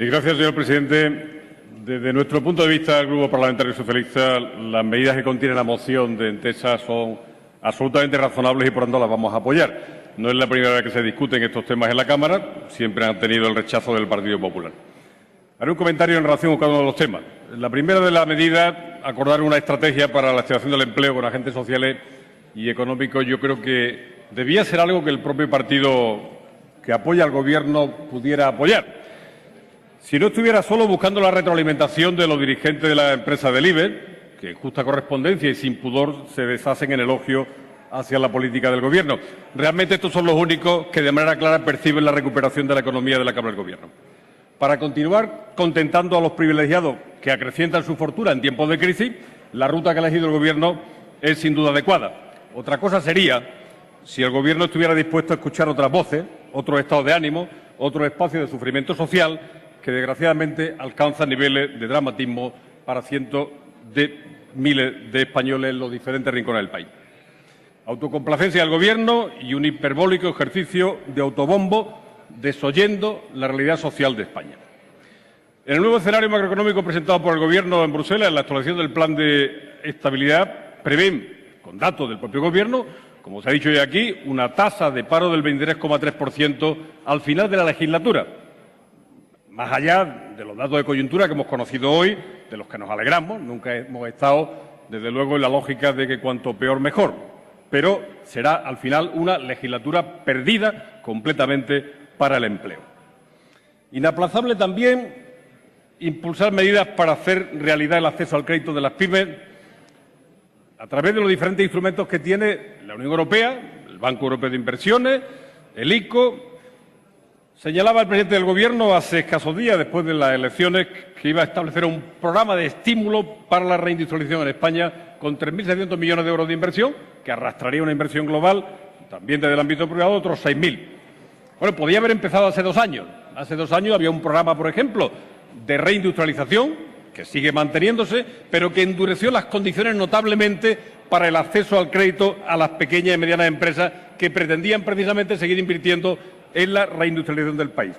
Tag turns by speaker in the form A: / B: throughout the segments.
A: Gracias, señor presidente. Desde nuestro punto de vista, del Grupo Parlamentario Socialista, las medidas que contiene la moción de Entesa son absolutamente razonables y, por tanto, las vamos a apoyar. No es la primera vez que se discuten estos temas en la Cámara, siempre han tenido el rechazo del Partido Popular. Haré un comentario en relación con cada uno de los temas. La primera de las medidas, acordar una estrategia para la activación del empleo con agentes sociales y económicos, yo creo que debía ser algo que el propio partido que apoya al Gobierno pudiera apoyar. Si no estuviera solo buscando la retroalimentación de los dirigentes de la empresa del IBEX, que en justa correspondencia y sin pudor se deshacen en elogio hacia la política del Gobierno. Realmente estos son los únicos que de manera clara perciben la recuperación de la economía de la Cámara del Gobierno. Para continuar contentando a los privilegiados que acrecientan su fortuna en tiempos de crisis, la ruta que ha elegido el Gobierno es sin duda adecuada. Otra cosa sería si el Gobierno estuviera dispuesto a escuchar otras voces, otros estados de ánimo, otros espacios de sufrimiento social que desgraciadamente alcanzan niveles de dramatismo para cientos de miles de españoles en los diferentes rincones del país. Autocomplacencia del Gobierno y un hiperbólico ejercicio de autobombo desoyendo la realidad social de España. En el nuevo escenario macroeconómico presentado por el Gobierno en Bruselas, en la actualización del Plan de Estabilidad, prevén, con datos del propio Gobierno, como se ha dicho hoy aquí, una tasa de paro del 23,3% al final de la legislatura. Más allá de los datos de coyuntura que hemos conocido hoy, de los que nos alegramos, nunca hemos estado, desde luego, en la lógica de que cuanto peor mejor, pero será al final una legislatura perdida completamente para el empleo. Inaplazable también impulsar medidas para hacer realidad el acceso al crédito de las pymes a través de los diferentes instrumentos que tiene la Unión Europea, el Banco Europeo de Inversiones, el ICO. Señalaba el presidente del Gobierno hace escasos días, después de las elecciones, que iba a establecer un programa de estímulo para la reindustrialización en España con 3.600 millones de euros de inversión, que arrastraría una inversión global, también desde el ámbito privado, otros 6.000. Bueno, podía haber empezado hace 2 años. Hace 2 años había un programa, por ejemplo, de reindustrialización, que sigue manteniéndose, pero que endureció las condiciones notablemente para el acceso al crédito a las pequeñas y medianas empresas que pretendían precisamente seguir invirtiendo en la reindustrialización del país.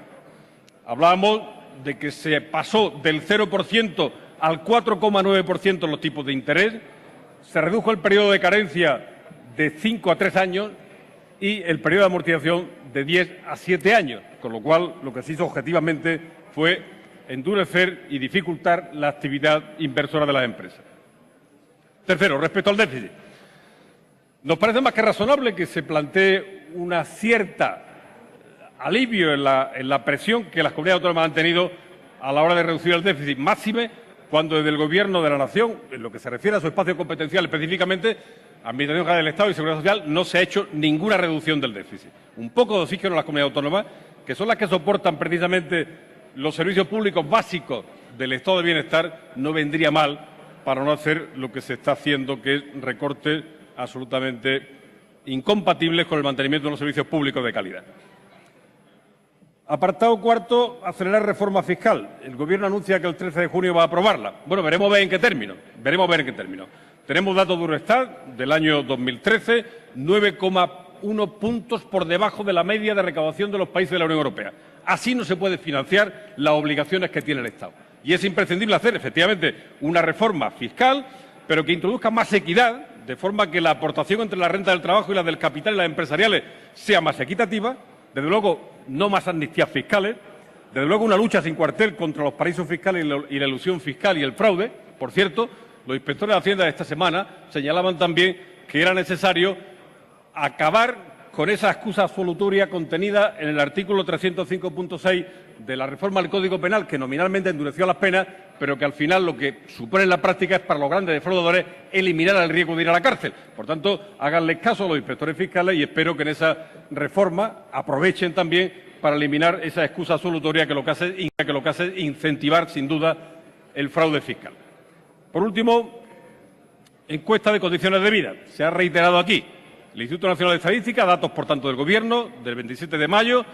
A: Hablábamos de que se pasó del 0% al 4,9% en los tipos de interés, se redujo el periodo de carencia de 5 a 3 años y el periodo de amortización de 10 a 7 años, con lo cual lo que se hizo objetivamente fue endurecer y dificultar la actividad inversora de las empresas. Tercero, respecto al déficit. Nos parece más que razonable que se plantee una cierta alivio en la presión que las comunidades autónomas han tenido a la hora de reducir el déficit, máxime cuando desde el Gobierno de la Nación, en lo que se refiere a su espacio competencial específicamente, Administración General del Estado y Seguridad Social, no se ha hecho ninguna reducción del déficit. Un poco de oxígeno a las comunidades autónomas, que son las que soportan precisamente los servicios públicos básicos del estado de bienestar, no vendría mal para no hacer lo que se está haciendo, que es recortes absolutamente incompatibles con el mantenimiento de los servicios públicos de calidad. Apartado cuarto, acelerar reforma fiscal. El Gobierno anuncia que el 13 de junio va a aprobarla. Bueno, veremos a ver en qué término. Tenemos datos de Eurostat del año 2013, 9,1 puntos por debajo de la media de recaudación de los países de la Unión Europea. Así no se puede financiar las obligaciones que tiene el Estado. Y es imprescindible hacer, efectivamente, una reforma fiscal, pero que introduzca más equidad, de forma que la aportación entre la renta del trabajo y la del capital y las empresariales sea más equitativa. Desde luego, no más amnistías fiscales. Desde luego, una lucha sin cuartel contra los paraísos fiscales y la elusión fiscal y el fraude. Por cierto, los inspectores de Hacienda de esta semana señalaban también que era necesario acabar con esa excusa absolutoria contenida en el artículo 305.6 de la reforma del Código Penal, que nominalmente endureció las penas, pero que al final lo que supone en la práctica es para los grandes defraudadores eliminar el riesgo de ir a la cárcel. Por tanto, háganle caso a los inspectores fiscales y espero que en esa reforma aprovechen también para eliminar esa excusa absolutoria que lo que hace es incentivar, sin duda, el fraude fiscal. Por último, encuesta de condiciones de vida. Se ha reiterado aquí. El Instituto Nacional de Estadística, datos, por tanto, del Gobierno, del 27 de mayo.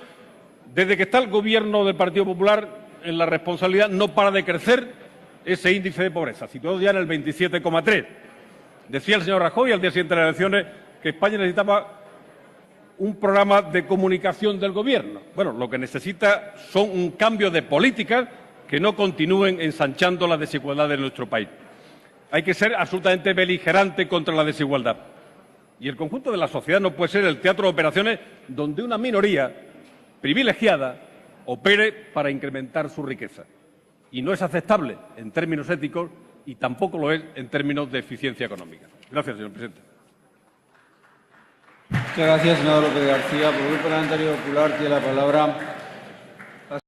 A: Desde que está el Gobierno del Partido Popular en la responsabilidad, no para de crecer ese índice de pobreza, situado ya en el 27,3. Decía el señor Rajoy al día siguiente de las elecciones que España necesitaba un programa de comunicación del Gobierno. Bueno, lo que necesita son un cambio de políticas que no continúen ensanchando las desigualdades de nuestro país. Hay que ser absolutamente beligerante contra la desigualdad. Y el conjunto de la sociedad no puede ser el teatro de operaciones donde una minoría privilegiada opere para incrementar su riqueza. Y no es aceptable en términos éticos y tampoco lo es en términos de eficiencia económica. Gracias, señor presidente.
B: Muchas gracias, senador López García. Por el Grupo Parlamentario Popular tiene la palabra